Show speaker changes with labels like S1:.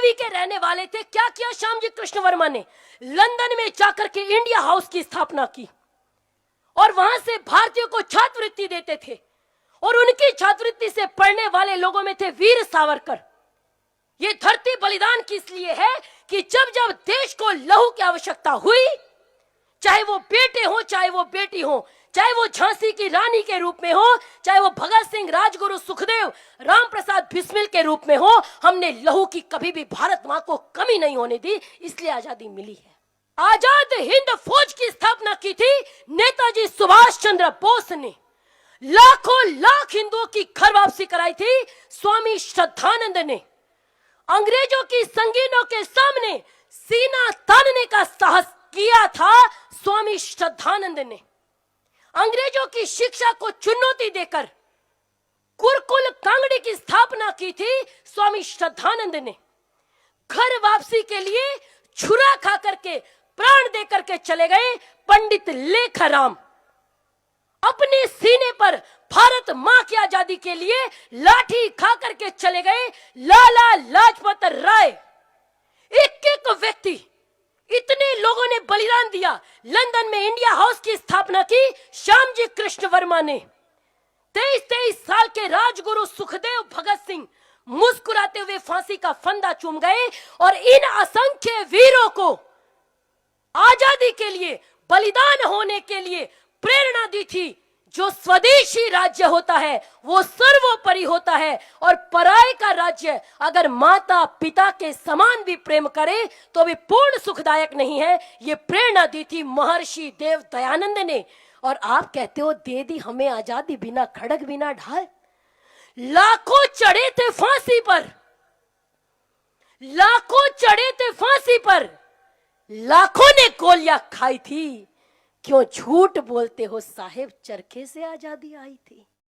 S1: नवी के रहने वाले थे। क्या किया श्यामजी कृष्ण वर्मा ने? लंदन में जाकर के इंडिया हाउस की स्थापना की और वहां से भारतीयों को छात्रवृत्ति देते थे और उनकी छात्रवृत्ति से पढ़ने वाले लोगों में थे वीर सावरकर। ये धरती बलिदान किस लिए है कि जब जब देश को लहू की आवश्यकता हुई, चाहे वो बेटे हो चाहे वो बेटी हो, चाहे वो झांसी की रानी के रूप में हो, चाहे वो भगत सिंह, राजगुरु सुखदेव, राम प्रसाद बिस्मिल के रूप में हो, हमने लहू की कभी भी भारत मां को कमी नहीं होने दी, इसलिए आजादी मिली है। आजाद हिंद फौज की स्थापना की थी नेताजी सुभाष चंद्र बोस ने। लाखों लाख हिंदुओं की घर वापसी कराई थी स्वामी श्रद्धानंद ने। अंग्रेजों की संगीनों के सामने सीना तानने का साहस किया था स्वामी श्रद्धानंद ने। अंग्रेजों की शिक्षा को चुनौती देकर गुरुकुल कांगड़ी की स्थापना की थी स्वामी श्रद्धानंद ने। घर वापसी के लिए छुरा खा करके, प्राण दे करके चले गए पंडित लेखाराम। अपने सीने पर भारत मां की आजादी के लिए लाठी खा करके चले गए लाला लाजपत राय। एक एक व्यक्ति, इतने लोगों ने बलिदान दिया। लंदन में इंडिया हाउस की स्थापना की श्यामजी कृष्ण वर्मा ने। 23-23 साल के राजगुरु सुखदेव भगत सिंह मुस्कुराते हुए फांसी का फंदा चूम गए और इन असंख्य वीरों को आजादी के लिए, बलिदान होने के लिए प्रेरणा दी थी। जो स्वदेशी राज्य होता है वो सर्वोपरि होता है और पराये का राज्य अगर माता पिता के समान भी प्रेम करे तो भी पूर्ण सुखदायक नहीं है। ये प्रेरणा दी थी महर्षि देव दयानंद ने। और आप कहते हो दे दी हमें आजादी बिना खड़ग बिना ढाल। लाखों चढ़े थे फांसी पर, लाखों चढ़े थे फांसी पर, लाखों ने गोलियां खाई थी। क्यों झूठ बोलते हो साहेब, चरखे से आजादी आई थी।